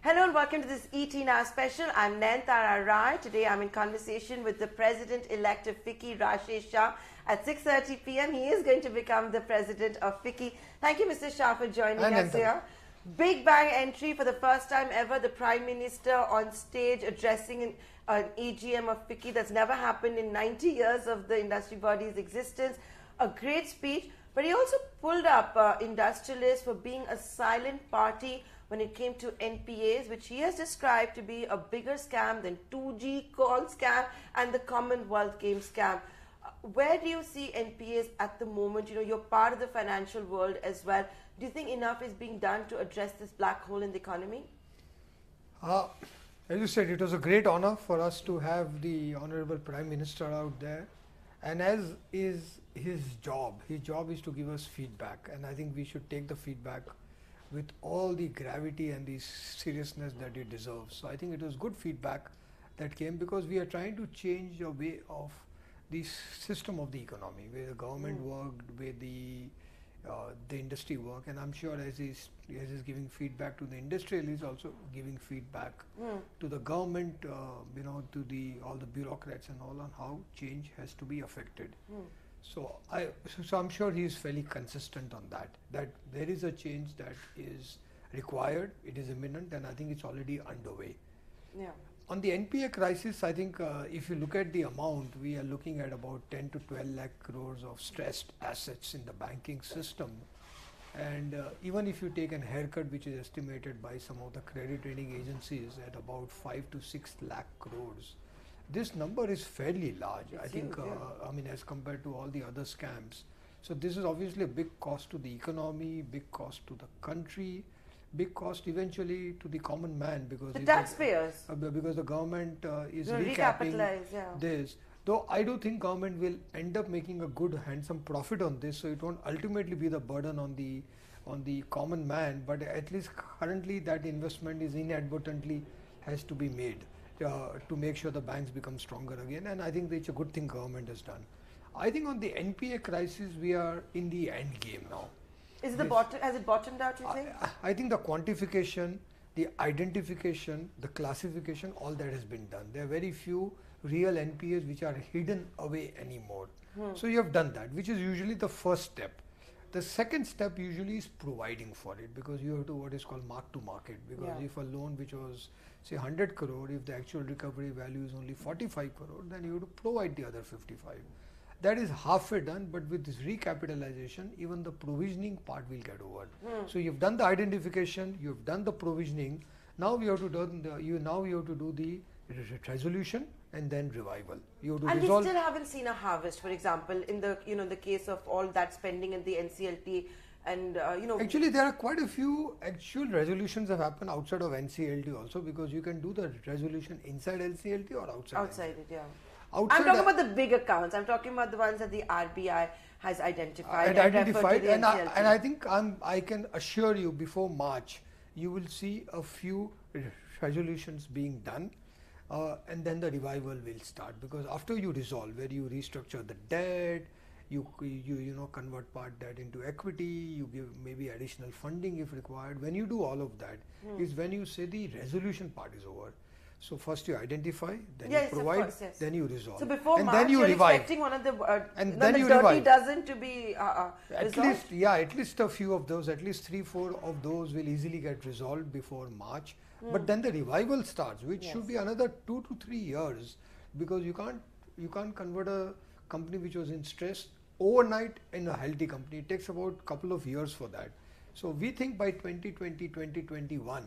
Hello and welcome to this ET Now special. I'm Nayantara Rai. Today I'm in conversation with the President-elect of FICCI, Rashesh Shah. At 6:30 p.m. he is going to become the President of FICCI. Thank you, Mr. Shah, for joining us here. Big bang entry for the first time ever. The Prime Minister on stage addressing an AGM of FICCI. That's never happened in 90 years of the industry body's existence. A great speech. But he also pulled up industrialists for being a silent party when it came to NPAs, which he has described to be a bigger scam than 2G call scam and the Commonwealth game scam. Where do you see NPAs at the moment? You know, you're part of the financial world as well. Do you think enough is being done to address this black hole in the economy? As you said, it was a great honor for us to have the Honorable Prime Minister out there. And as is his job is to give us feedback. And I think we should take the feedback with all the gravity and the seriousness that it deserves. So I think it was good feedback that came, because we are trying to change the way of the system of the economy, where the government worked, where the industry work, and I'm sure as he's giving feedback to the industry, he's also giving feedback to the government, to all the bureaucrats and all, on how change has to be affected. So I'm sure he's fairly consistent on that there is a change that is required, it is imminent, and I think it's already underway. Yeah. On the NPA crisis, I think if you look at the amount, we are looking at about 10 to 12 lakh crores of stressed assets in the banking system. And even if you take a haircut, which is estimated by some of the credit rating agencies at about 5 to 6 lakh crores, this number is fairly large. I think, I mean, as compared to all the other scams. So this is obviously a big cost to the economy, big cost to the country, big cost eventually to the common man, because the taxpayers, because the government is recapping this. Though I do think government will end up making a good handsome profit on this, so it won't ultimately be the burden on the common man. But at least currently that investment is inadvertently has to be made to make sure the banks become stronger again. And I think it's a good thing government has done. I think on the NPA crisis we are in the end game now. Is it has it bottomed out, you think? I think the quantification, the identification, the classification, all that has been done. There are very few real NPAs which are hidden away anymore. So you have done that, which is usually the first step. The second step usually is providing for it, because you have to what is called mark to market. Because if a loan which was say 100 crore, if the actual recovery value is only 45 crore, then you have to provide the other 55. That is halfway done, but with this recapitalization, even the provisioning part will get over. So you've done the identification, you've done the provisioning. Now you have to do the resolution and then revival. You have to and resolve. We still haven't seen a harvest. For example, in the the case of all that spending in the NCLT, and Actually, there are quite a few actual resolutions have happened outside of NCLT also, because you can do the resolution inside NCLT or outside. Outside it, yeah. Outside I'm talking about the big accounts. I'm talking about the ones that the RBI has identified. And I think I can assure you, before March, you will see a few resolutions being done, and then the revival will start. Because after you resolve, where you restructure the debt, you convert part debt into equity, you give maybe additional funding if required. When you do all of that, is when you say the resolution part is over. So first you identify, then you provide, then you resolve. So before and March, then you revive. Expecting one of the and then you dirty revive. dozen to be resolved? At least a few of those, at least 3-4 of those will easily get resolved before March. But then the revival starts, which should be another 2 to 3 years, because you can't convert a company which was in stress overnight in a healthy company. It takes about a couple of years for that. So we think by 2020, 2021.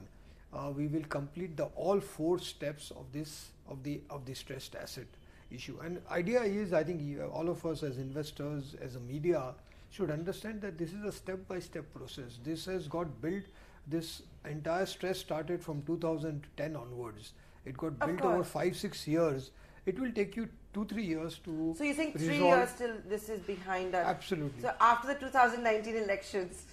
We will complete all 4 steps of the stressed asset issue. And idea is, I think all of us as investors, as a media, should understand that this is a step-by-step process. This has got built. This entire stress started from 2010 onwards. It got built over 5-6 years. It will take you 2-3 years to. So you think resolve. 3 years till this is behind us? Absolutely. So after the 2019 elections.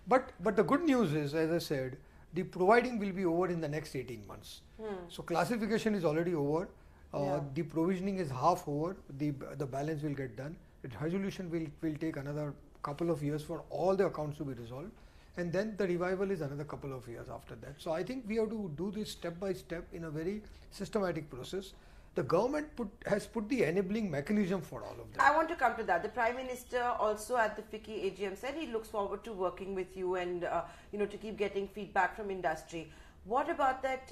But the good news is, as I said, the providing will be over in the next 18 months. So classification is already over. The provisioning is half over. The balance will get done. The resolution will take another couple of years for all the accounts to be resolved. and then the revival is another couple of years after that. So I think we have to do this step by step in a very systematic process. The government has put the enabling mechanism for all of that. I want to come to that. The Prime Minister also at the FICCI AGM said he looks forward to working with you and to keep getting feedback from industry. What about that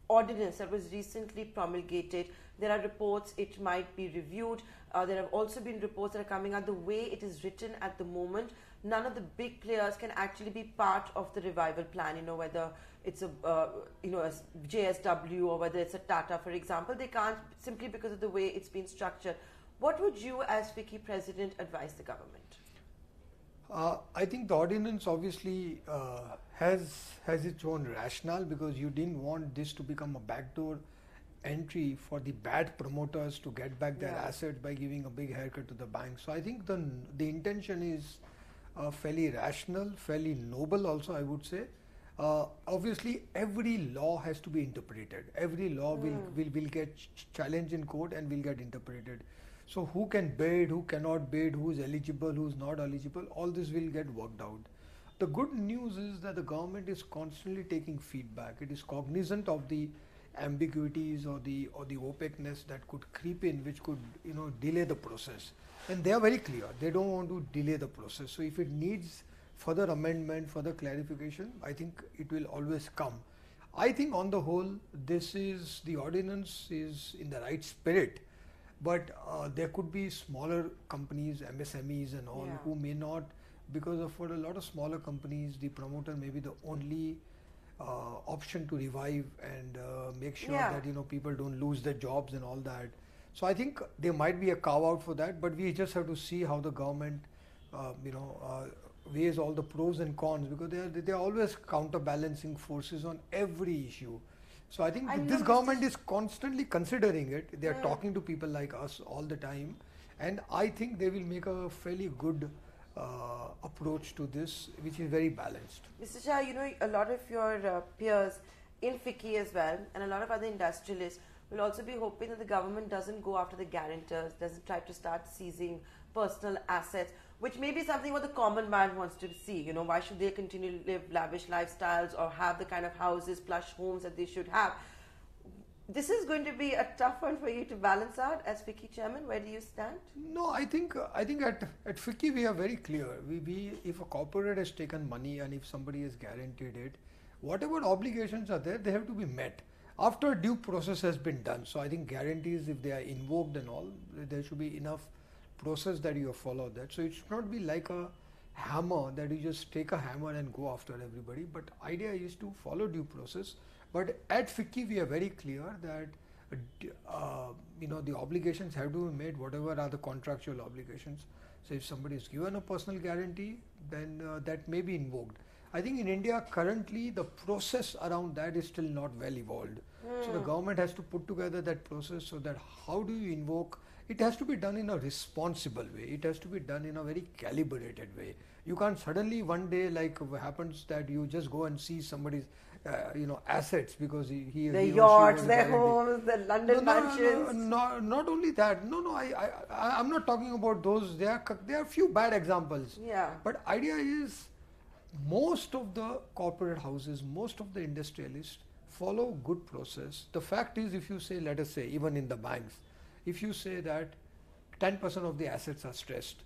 ordinance that was recently promulgated? There are reports it might be reviewed. There have also been reports that are coming out. The way it is written at the moment, none of the big players can actually be part of the revival plan. Whether it's a JSW or whether it's a Tata, for example, they can't, simply because of the way it's been structured. What would you, as FICCI president, advise the government? I think the ordinance obviously has its own rationale, because you didn't want this to become a backdoor entry for the bad promoters to get back their assets by giving a big haircut to the bank. So I think the intention is fairly rational, fairly noble also, I would say. Obviously every law has to be interpreted. Every law will get challenged in court and will get interpreted. So who can bid, who cannot bid, who is eligible, who is not eligible, all this will get worked out. The good news is that the government is constantly taking feedback. It is cognizant of the ambiguities or the opaqueness that could creep in, which could delay the process. And they are very clear. They don't want to delay the process. So if it needs further amendment, further clarification, I think it will always come. I think on the whole, the ordinance is in the right spirit, but there could be smaller companies, MSMEs and all, who may not, because for a lot of smaller companies, the promoter may be the only option to revive and make sure that people don't lose their jobs and all that. So I think there might be a carve out for that, but we just have to see how the government weighs all the pros and cons, because they are always counterbalancing forces on every issue. So I think this government is constantly considering it. They are talking to people like us all the time, and I think they will make a fairly good approach to this, which is very balanced. Mr. Shah, a lot of your peers in FICCI as well, and a lot of other industrialists will also be hoping that the government doesn't go after the guarantors, doesn't try to start seizing personal assets, which may be something what the common man wants to see. Why should they continue to live lavish lifestyles or have the kind of houses, plush homes that they should have? This is going to be a tough one for you to balance out as FICCI chairman. Where do you stand? No, I think at FICCI we are very clear. If a corporate has taken money and if somebody has guaranteed it, whatever obligations are there, they have to be met after due process has been done. So I think guarantees, if they are invoked and all, there should be enough process that you follow that. So it should not be like a hammer that you just take a hammer and go after everybody. But idea is to follow due process. But at FICCI we are very clear that the obligations have to be made, whatever are the contractual obligations. So if somebody is given a personal guarantee, then that may be invoked. I think in India currently the process around that is still not well evolved. So the government has to put together that process, so that how do you invoke? It has to be done in a responsible way. It has to be done in a very calibrated way. You can't suddenly one day, like happens, that you just go and see somebody's assets because he the yachts, their homes, the London mansions. Not only that. I'm not talking about those. There are few bad examples. Yeah. But idea is, most of the corporate houses, most of the industrialists follow good process. The fact is, if you say, let us say, even in the banks, if you say that 10% of the assets are stressed,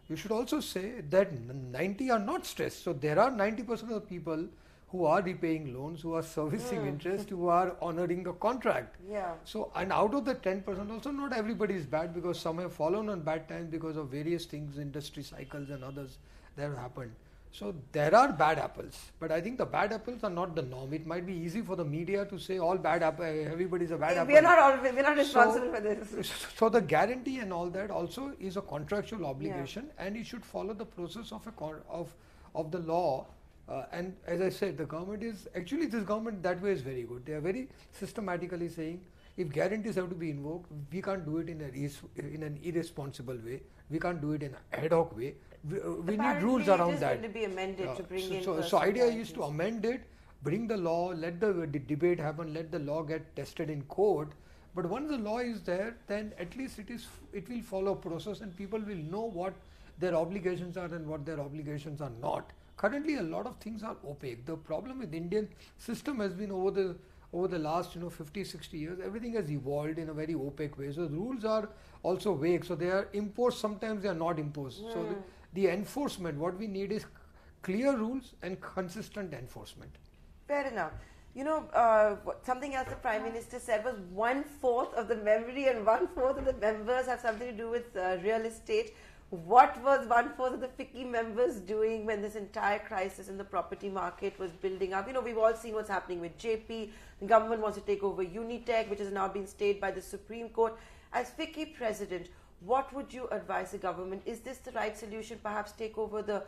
you should also say that 90 are not stressed. So there are 90% of the people who are repaying loans, who are servicing interest, who are honoring the contract. Yeah. So, and out of the 10% also, not everybody is bad, because some have fallen on bad times because of various things, industry cycles and others that have happened. So there are bad apples, but I think the bad apples are not the norm. It might be easy for the media to say all bad apple, everybody is a bad apple. We're not responsible for this. So the guarantee and all that also is a contractual obligation, and it should follow the process of the law. And as I said, the government is, actually this government that way is very good. They are very systematically saying, if guarantees have to be invoked, we can't do it in an irresponsible way. We can't do it in an ad hoc way. We need rules around that. It is going to be amended to bring in. So idea is to amend it, bring the law, let the debate happen, let the law get tested in court. But once the law is there, then at least it will follow process, and people will know what their obligations are and what their obligations are not. currently a lot of things are opaque. The problem with Indian system has been over the last 50, 60 years, everything has evolved in a very opaque way. So the rules are also vague. So they are imposed, sometimes they are not imposed. So the enforcement, what we need is clear rules and consistent enforcement. Fair enough. Something else the Prime Minister said was 1/4 of the memory and 1/4 of the members have something to do with real estate. What was 1/4 of the FICCI members doing when this entire crisis in the property market was building up? We've all seen what's happening with JP. The government wants to take over Unitech, which has now been stayed by the Supreme Court. As FICCI president, what would you advise the government? Is this the right solution? Perhaps take over the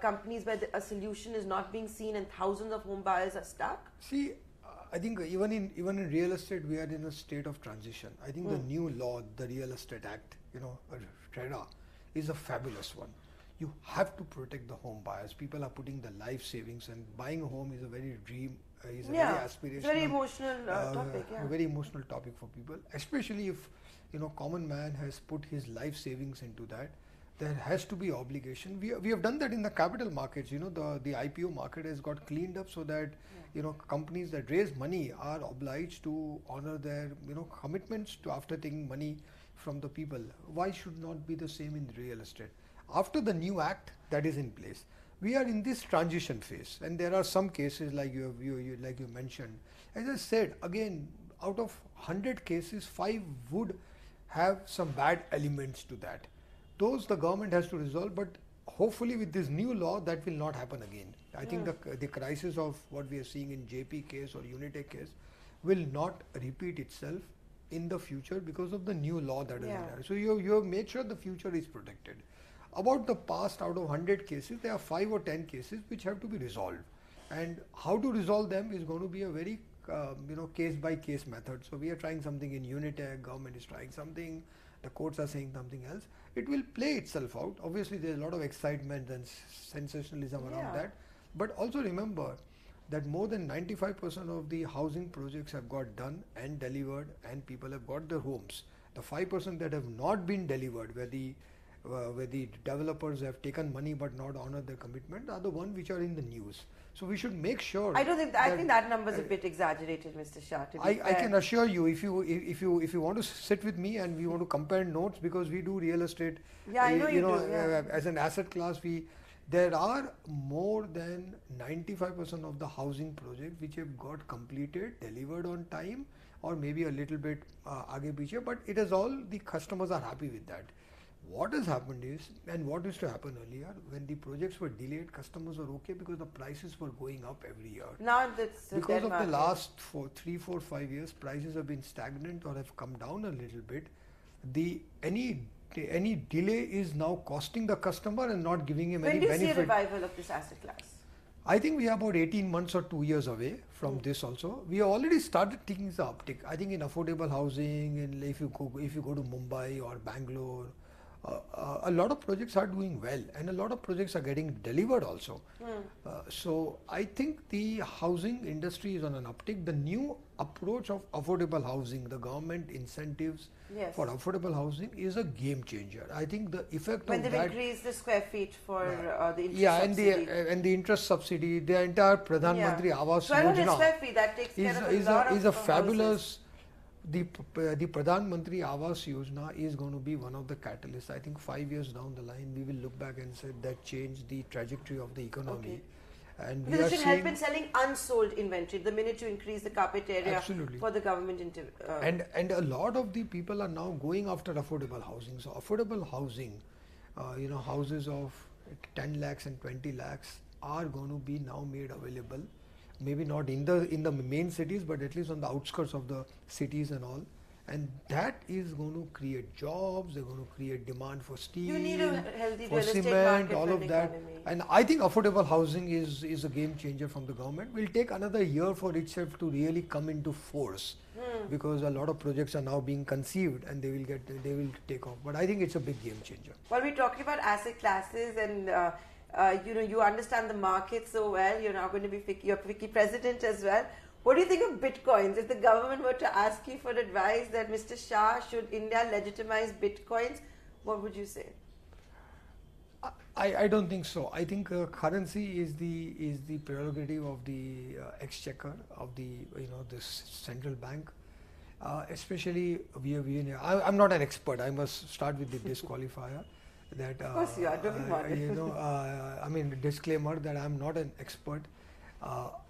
companies where a solution is not being seen and thousands of home buyers are stuck? See, I think even in real estate, we are in a state of transition. I think the new law, the Real Estate Act, RERA, is a fabulous one. You have to protect the home buyers. People are putting their life savings, and buying a home is a very dream, is a very aspirational, it's a very emotional topic. A very emotional topic for people, especially if common man has put his life savings into that. There has to be obligation. We have done that in the capital markets. The IPO market has got cleaned up so that companies that raise money are obliged to honor their commitments to after taking money from the people. Why should not be the same in real estate? After the new act that is in place, we are in this transition phase, and there are some cases like you mentioned. As I said again, out of 100 cases, 5 would have some bad elements to that. Those the government has to resolve, but hopefully with this new law that will not happen again. I think the crisis of what we are seeing in JP case or Unitech case will not repeat itself in the future because of the new law that is there. So you have made sure the future is protected. About the past, out of 100 cases, there are 5 or 10 cases which have to be resolved, and how to resolve them is going to be a very case by case method. So we are trying something in Unitech, government is trying something, the courts are saying something else. It will play itself out. Obviously there is a lot of excitement and sensationalism around that, but also remember that more than 95% of the housing projects have got done and delivered, and people have got their homes. The 5% that have not been delivered, where the developers have taken money but not honored their commitment, are the ones which are in the news. So we should make sure. I think that number is a bit exaggerated, Mr. Shah. I can assure you, if you want to sit with me and we want to compare notes, because we do real estate. Yeah, I know you do. As an asset class, there are more than 95% of the housing projects which have got completed, delivered on time, or maybe a little bit aage piche, but it is all the customers are happy with that. What has happened is, and what used to happen earlier, when the projects were delayed, customers were okay because the prices were going up every year. Now that's because of the last 3, 4, 5 years, prices have been stagnant or have come down a little bit. Any delay is now costing the customer and not giving him any benefit. When do you see a revival of this asset class? I think we are about 18 months or 2 years away from this also. We have already started taking the uptick. I think in affordable housing, and if you go to Mumbai or Bangalore, a lot of projects are doing well, and a lot of projects are getting delivered also. So I think the housing industry is on an uptick. The new approach of affordable housing, the government incentives for affordable housing, is a game changer. I think the effect when of that. When they increase the square feet for the interest subsidy. And the interest subsidy, the entire Pradhan Mantri Awas Yojana. Square feet, that takes care of a lot of is a fabulous. houses. The Pradhan Mantri Awas Yojana is going to be one of the catalysts. I think 5 years down the line, we will look back and say that changed the trajectory of the economy. And because it should help in selling unsold inventory the minute you increase the carpet area for the government. And a lot of the people are now going after affordable housing. So affordable housing, houses of 10 lakhs and 20 lakhs are going to be now made available. Maybe not in the main cities, but at least on the outskirts of the cities and all. And that is going to create jobs. They're going to create demand for steel, you need a healthy for real estate cement, market all of that. Economy. And I think affordable housing is a game changer from the government. Will take another year for itself to really come into force, because a lot of projects are now being conceived and they will take off. But I think it's a big game changer. Well, we're talking about asset classes and. You understand the market so well. You're now going to be FICCI president as well. What do you think of bitcoins? If the government were to ask you for advice that Mr. Shah, should India legitimize bitcoins, what would you say? I don't think so. I think currency is the prerogative of the exchequer of the this central bank. Especially I'm not an expert. I must start with the disqualifier. That of course you are. Don't be modest. I mean disclaimer that I'm not an expert.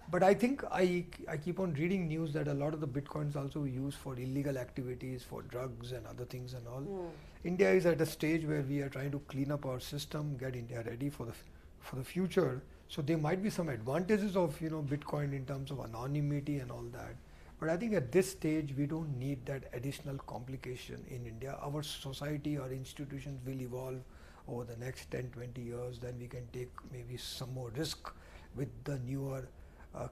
But I think I keep on reading news that a lot of the bitcoins also used for illegal activities, for drugs and other things and all. India is at a stage where we are trying to clean up our system, get India ready for the future. So there might be some advantages of Bitcoin in terms of anonymity and all that. But I think at this stage we don't need that additional complication in India. Our society, our institutions will evolve over the next 10-20 years. Then we can take maybe some more risk with the newer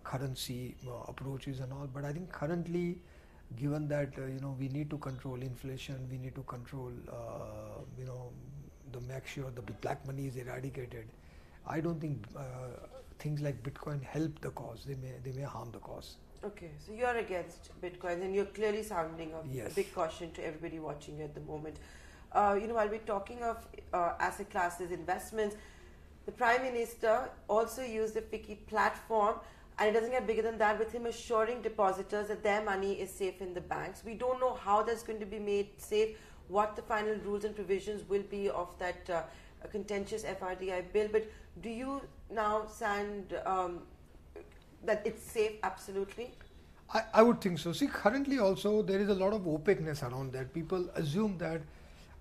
currency approaches and all. But I think currently, given that we need to control inflation, we need to control the make sure the black money is eradicated. I don't think things like Bitcoin help the cause. They may harm the cause. Okay, so you're against Bitcoin, and you're clearly sounding a big caution to everybody watching you at the moment. While we're talking of asset classes, investments, the Prime Minister also used the FICCI platform, and it doesn't get bigger than that, with him assuring depositors that their money is safe in the banks. We don't know how that's going to be made safe, what the final rules and provisions will be of that contentious FRDI bill, but do you now stand that it's safe absolutely? I would think so. See, currently also there is a lot of opaqueness around that. People assume that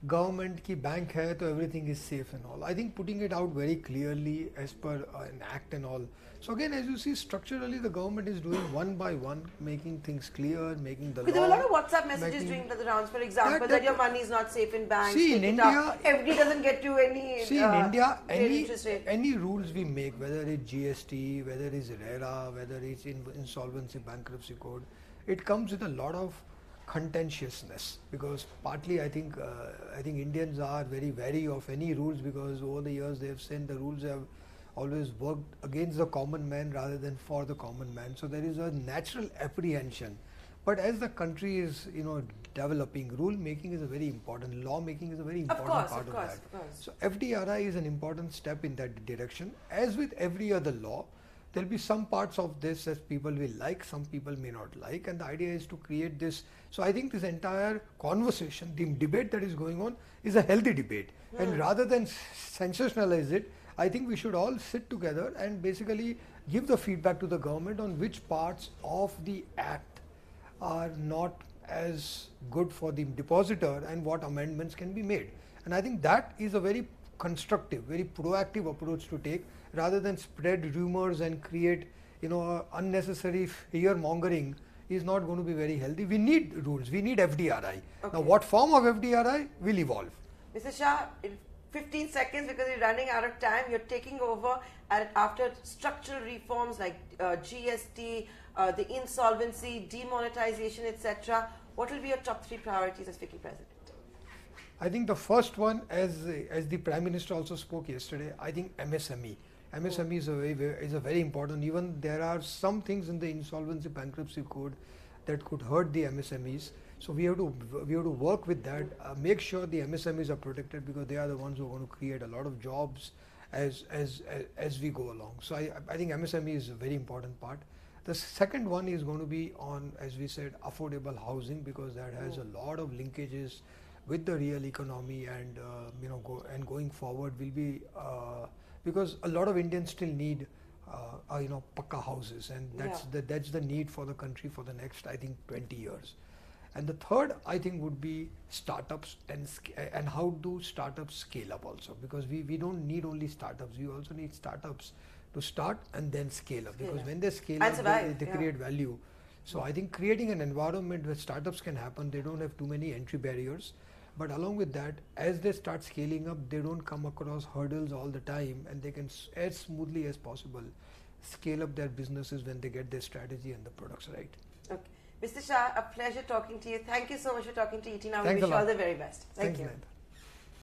government ki bank hai to everything is safe and all. I think putting it out very clearly as per an act and all. So again, as you see, structurally the government is doing one by one, making things clear, making the law. There were a lot of WhatsApp messages doing the rounds, for example, that your money is not safe in banks. See, in India, FD doesn't get you any. See, in India, any rules we make, whether it's GST, whether it's RERA, whether it's insolvency bankruptcy code, it comes with a lot of contentiousness, because partly I think Indians are very wary of any rules, because over the years they have seen the rules have always worked against the common man rather than for the common man. So there is a natural apprehension. But as the country is developing, rule making is a very important, law making is a very important part of that. So FDRI is an important step in that direction. As with every other law, there will be some parts of this that people will like, some people may not like, and the idea is to create this. So I think this entire conversation, the debate that is going on, is a healthy debate. And rather than sensationalize it, I think we should all sit together and basically give the feedback to the government on which parts of the act are not as good for the depositor and what amendments can be made. And I think that is a very constructive, very proactive approach to take, rather than spread rumors and create unnecessary fear mongering is not going to be very healthy. We need rules, we need FDRI. Now what form of FDRI will evolve. Mr. Shah, in 15 seconds, because you're running out of time, you're taking over after structural reforms like GST, the insolvency, demonetization, etc. What will be your top 3 priorities as FICCI President? I think the first one, as the Prime Minister also spoke yesterday, I think MSME. MSME is a very important. Even there are some things in the insolvency bankruptcy code that could hurt the MSMEs. So we have to work with that. Make sure the MSMEs are protected, because they are the ones who are going to create a lot of jobs as we go along. So I think MSME is a very important part. The second one is going to be on, as we said, affordable housing, because that has a lot of linkages with the real economy, and going forward will be because a lot of Indians still need pakka houses, and that's the need for the country for the next, I think, 20 years. And the third, I think, would be startups and how do startups scale up also, because we don't need only startups, we also need startups to start and then scale up, because when they scale up, they create value. So I think creating an environment where startups can happen, they don't have too many entry barriers, but along with that, as they start scaling up, they don't come across hurdles all the time, and they can, as smoothly as possible, scale up their businesses when they get their strategy and the products right. Okay. Mr. Shah, a pleasure talking to you. Thank you so much for talking to ET. Now we wish you all the very best. Thank you.